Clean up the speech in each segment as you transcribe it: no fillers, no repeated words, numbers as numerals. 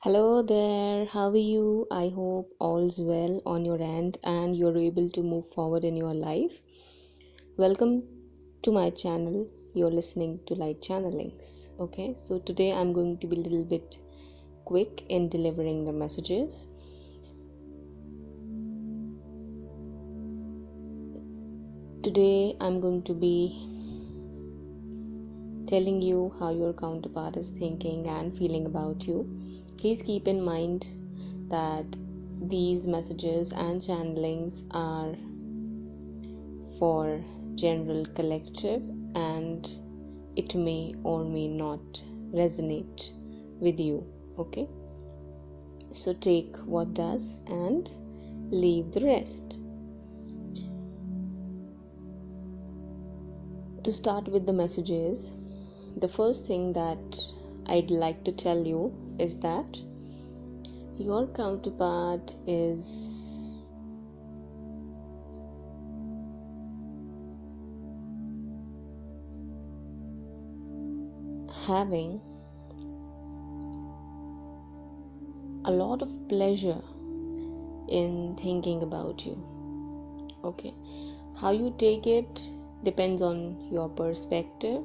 Hello there, how are you? I hope all's well on your end and you're able to move forward in your life. Welcome to my channel. You're listening to Light Channelings. Okay, so today I'm going to be a little bit quick in delivering the messages. Today I'm going to be telling you how your counterpart is thinking and feeling about you. Please keep in mind that these messages and channelings are for general collective and it may or may not resonate with you. Okay? So take what does and leave the rest. To start with the messages, the first thing that I'd like to tell you is that your counterpart is having a lot of pleasure in thinking about you. Okay, how you take it depends on your perspective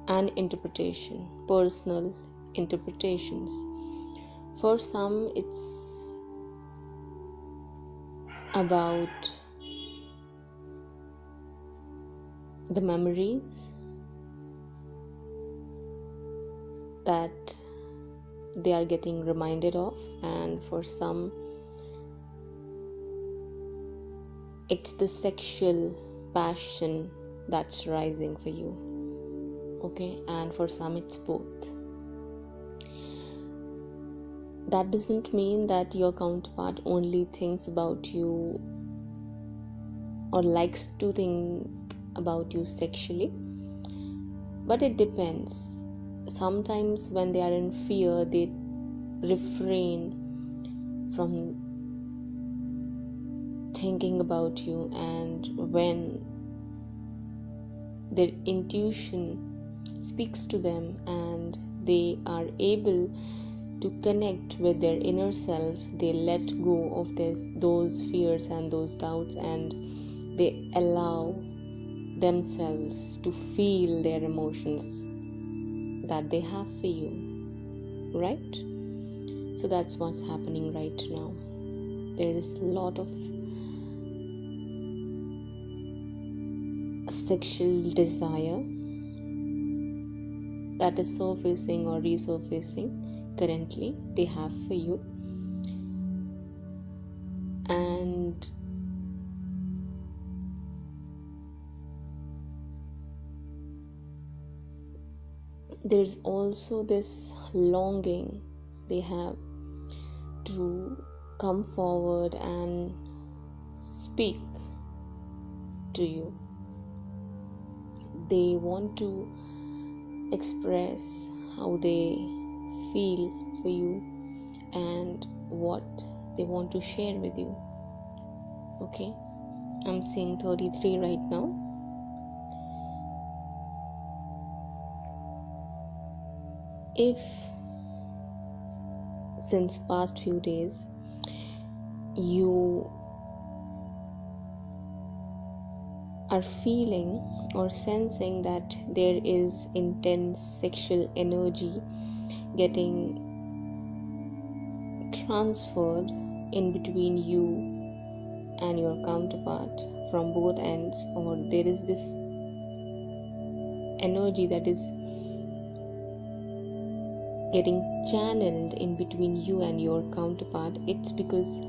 and interpretation, personal interpretations. For some, it's about the memories that they are getting reminded of, and for some, it's the sexual passion that's rising for you. Okay, and for some it's both. That doesn't mean that your counterpart only thinks about you or likes to think about you sexually, but it depends. Sometimes when they are in fear, they refrain from thinking about you, and when their intuition speaks to them and they are able to connect with their inner self, they let go of those fears and those doubts, and they allow themselves to feel their emotions that they have for you, right? So that's what's happening right now. There is a lot of sexual desire that is surfacing or resurfacing currently they have for you, and there's also this longing they have to come forward and speak to you. They want to express how they feel for you and what they want to share with you. Okay, I'm seeing 33 right now. If since past few days you are feeling or sensing that there is intense sexual energy getting transferred in between you and your counterpart from both ends, or there is this energy that is getting channeled in between you and your counterpart, it's because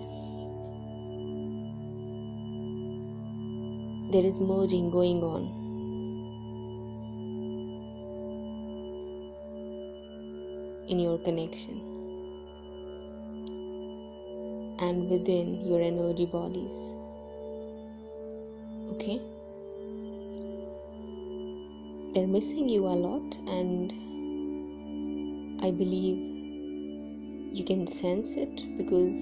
there is merging going on. In your connection and within your energy bodies. Okay? They're missing you a lot, and I believe you can sense it, because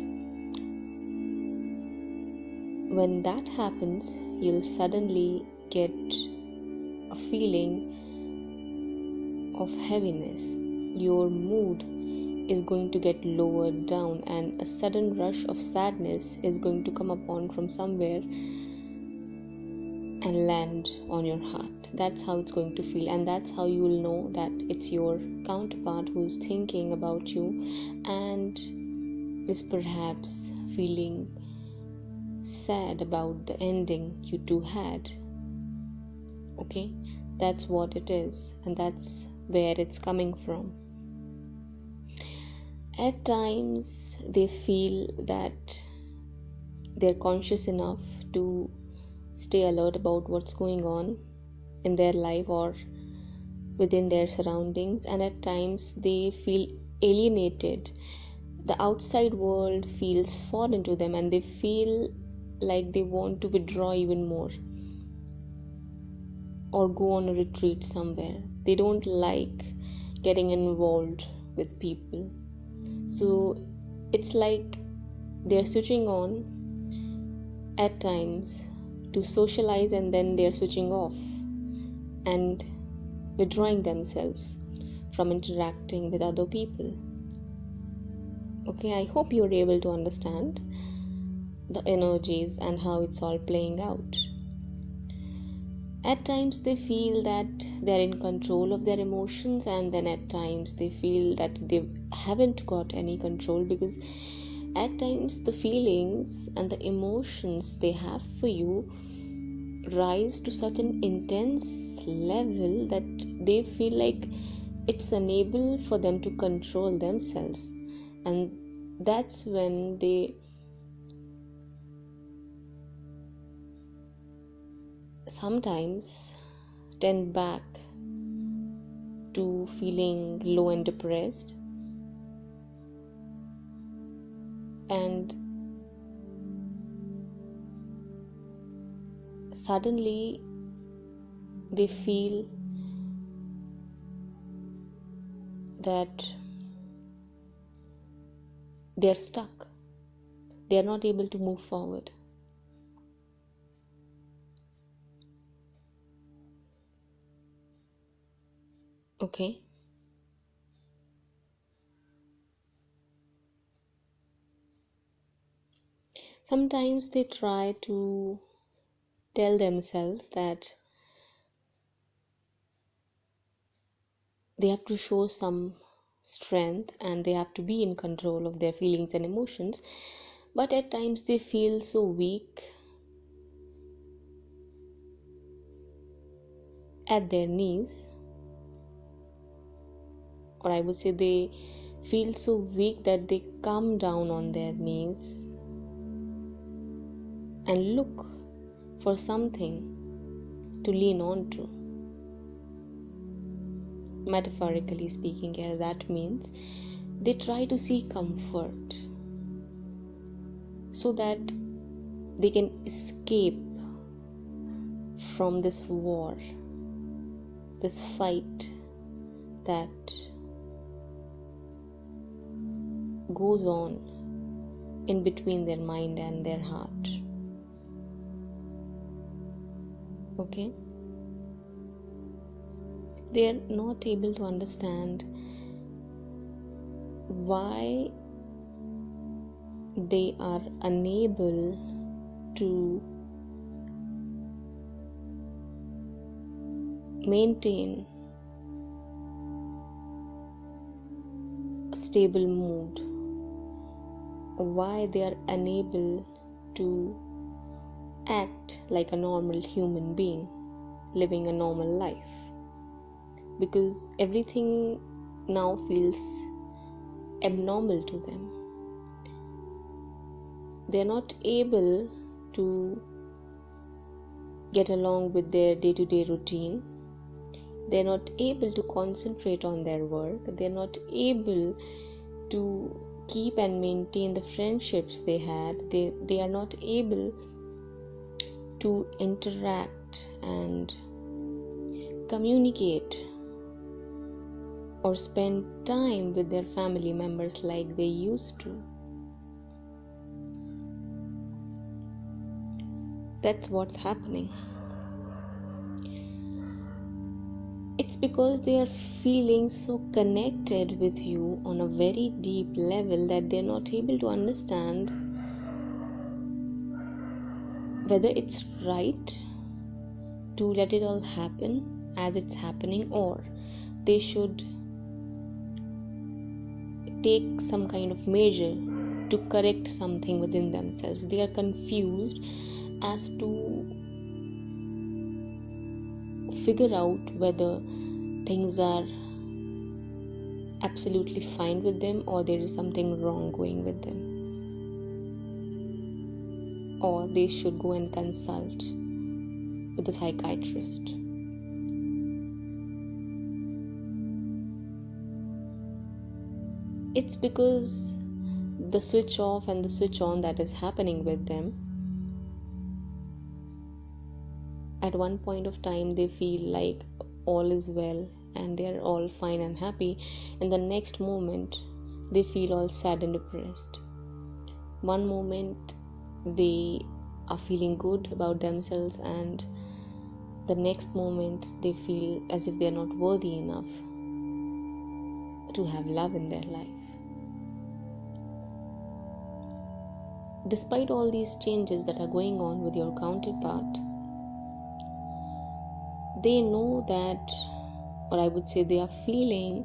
when that happens, you'll suddenly get a feeling of heaviness. Your mood is going to get lowered down, and a sudden rush of sadness is going to come upon from somewhere and land on your heart. That's how it's going to feel, and that's how you will know that it's your counterpart who's thinking about you and is perhaps feeling sad about the ending you two had. Okay, that's what it is, and that's where it's coming from. At times they feel that they're conscious enough to stay alert about what's going on in their life or within their surroundings, and at times they feel alienated. The outside world feels foreign to them, and they feel like they want to withdraw even more or go on a retreat somewhere. They don't like getting involved with people. So it's like they're switching on at times to socialize, and then they're switching off and withdrawing themselves from interacting with other people. Okay, I hope you're able to understand the energies and how it's all playing out. At times they feel that they're in control of their emotions, and then at times they feel that they haven't got any control, because at times the feelings and the emotions they have for you rise to such an intense level that they feel like it's unable for them to control themselves, and that's when they sometimes tend back to feeling low and depressed, and suddenly they feel that they're stuck. They're not able to move forward. Okay. Sometimes they try to tell themselves that they have to show some strength and they have to be in control of their feelings and emotions, but at times they feel so weak at their knees, or I would say they feel so weak that they come down on their knees and look for something to lean on to. Metaphorically speaking, here that means they try to seek comfort so that they can escape from this war, this fight that goes on in between their mind and their heart. Okay? They are not able to understand why they are unable to maintain a stable mood, why they are unable to act like a normal human being living a normal life, because everything now feels abnormal to them. They're not able to get along with their day-to-day routine. They're not able to concentrate on their work. They're not able to keep and maintain the friendships they had. They are not able to interact and communicate or spend time with their family members like they used to. That's what's happening. It It's because they are feeling so connected with you on a very deep level that they're not able to understand whether it's right to let it all happen as it's happening, or they should take some kind of measure to correct something within themselves. They are confused as to figure out whether things are absolutely fine with them or there is something wrong going with them, or they should go and consult with a psychiatrist. It's because the switch off and the switch on that is happening with them, at one point of time they feel like all is well and they are all fine and happy, and the next moment they feel all sad and depressed. One moment they are feeling good about themselves, and the next moment they feel as if they are not worthy enough to have love in their life. Despite all these changes that are going on with your counterpart, they know that, or I would say they are feeling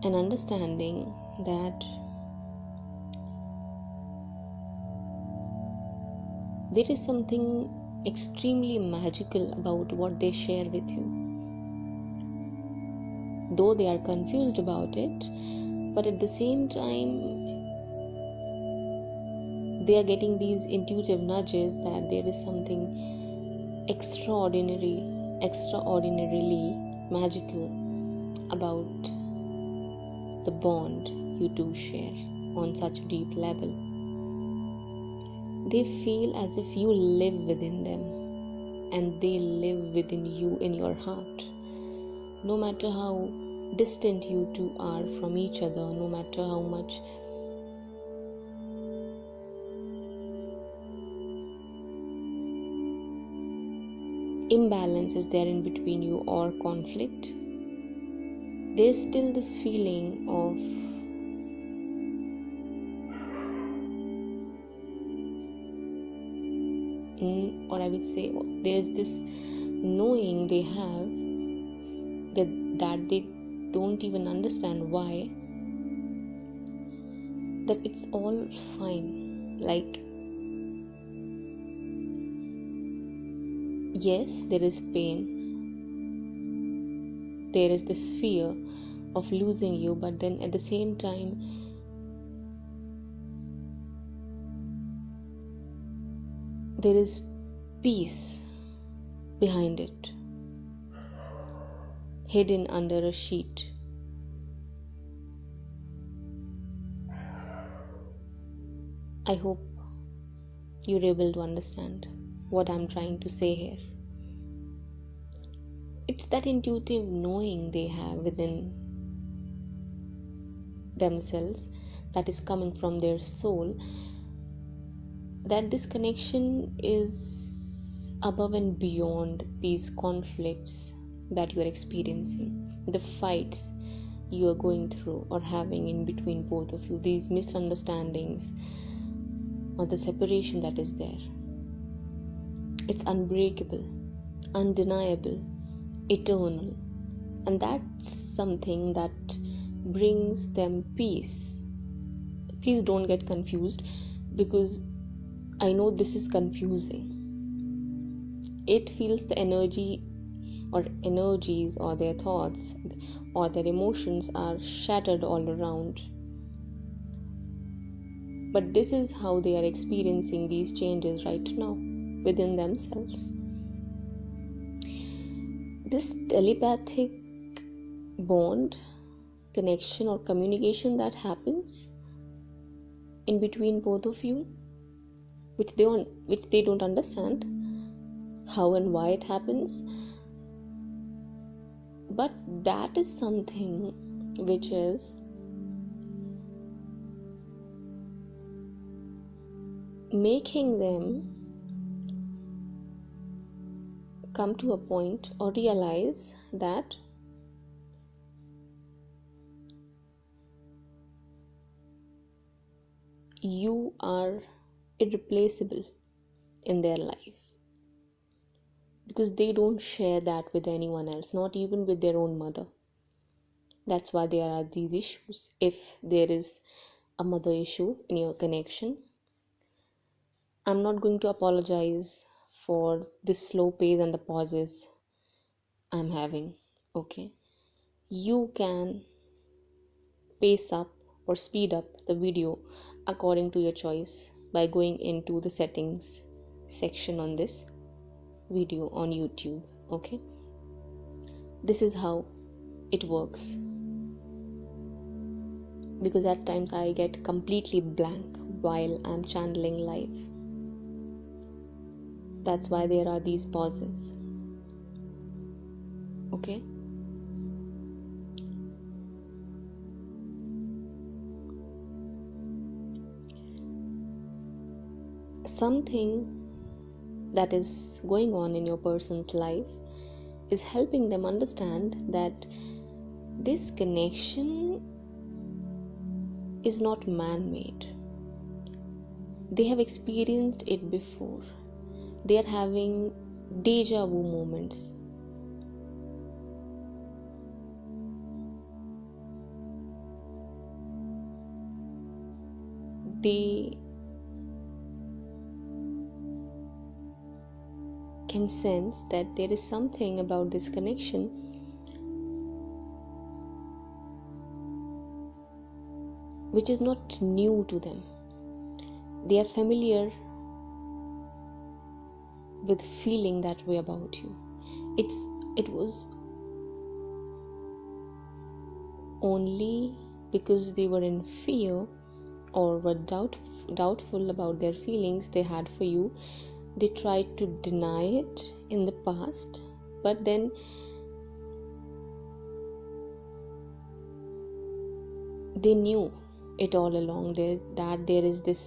and understanding that there is something extremely magical about what they share with you. Though they are confused about it, but at the same time they are getting these intuitive nudges that there is something extraordinarily magical about the bond you two share on such a deep level. They feel as if you live within them and they live within you in your heart. No matter how distant you two are from each other, no matter how much imbalance is there in between you or conflict, there's still this feeling of or I would say there's this knowing they have that they don't even understand why, that it's all fine. Like, yes, there is pain, there is this fear of losing you, but then at the same time there is peace behind it, hidden under a sheet. I hope you're able to understand what I'm trying to say here. It's that intuitive knowing they have within themselves that is coming from their soul, that this connection is above and beyond these conflicts that you are experiencing, the fights you are going through or having in between both of you, these misunderstandings or the separation that is there. It's unbreakable, undeniable, eternal, and that's something that brings them peace. Please don't get confused, because I know this is confusing. It feels the energy or energies or their thoughts or their emotions are shattered all around. But this is how they are experiencing these changes right now within themselves. This telepathic bond, connection or communication that happens in between both of you, which they don't understand how and why it happens, but that is something which is making them come to a point or realize that you are irreplaceable in their life, because they don't share that with anyone else, not even with their own mother. That's why there are these issues. If there is a mother issue in your connection, I'm not going to apologize for this slow pace and the pauses I'm having. Okay, you can pace up or speed up the video according to your choice by going into the settings section on this video on YouTube. Okay, this is how it works, because at times I get completely blank while I'm channeling live. That's why there are these pauses. Okay, something that is going on in your person's life is helping them understand that this connection is not man-made. They have experienced it before. They are having deja vu moments. They can sense that there is something about this connection which is not new to them. They are familiar with feeling that way about you. It was only because they were in fear or were doubtful about their feelings they had for you. They tried to deny it in the past, but then they knew it all along that there is this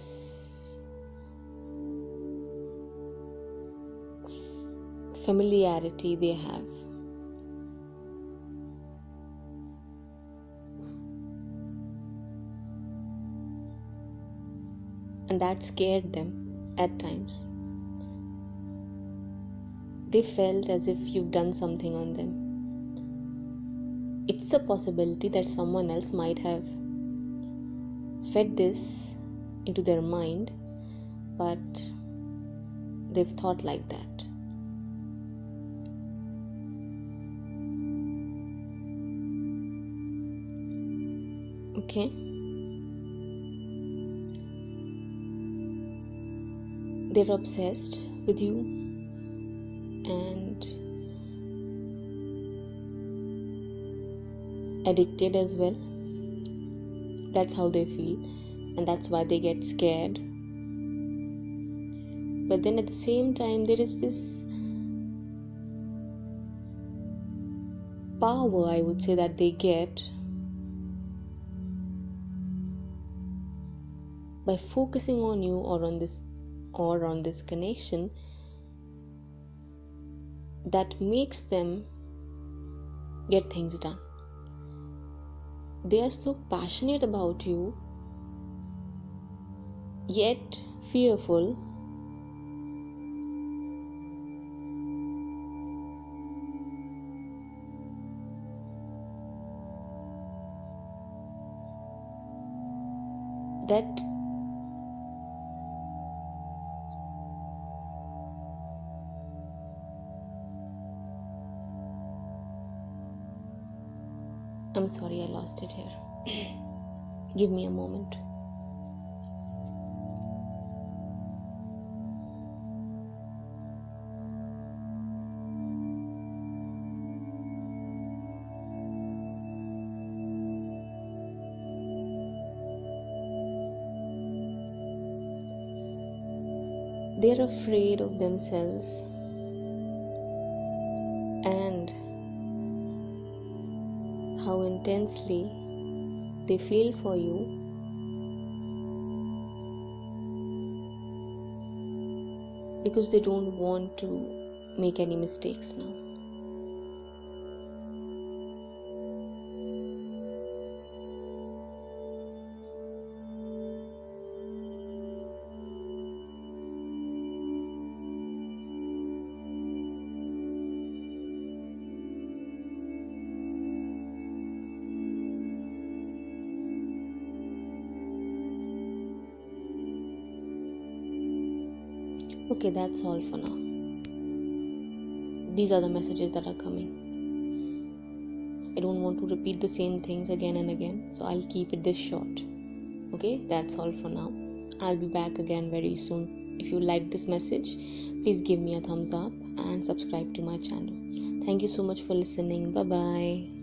familiarity they have. And that scared them at times. They felt as if you've done something on them. It's a possibility that someone else might have fed this into their mind, but they've thought like that. Okay? They're obsessed with you and addicted as well. That's how they feel, and that's why they get scared. But then at the same time, there is this power, I would say, that they get by focusing on you or on this connection, that makes them get things done. They are so passionate about you, yet fearful that I'm sorry, I lost it here. Give me a moment. They're afraid of themselves and how intensely they feel for you, because they don't want to make any mistakes now. Okay, that's all for now. These are the messages that are coming. So I don't want to repeat the same things again and again, so I'll keep it this short. Okay, that's all for now. I'll be back again very soon. If you like this message, please give me a thumbs up and subscribe to my channel. Thank you so much for listening. Bye bye.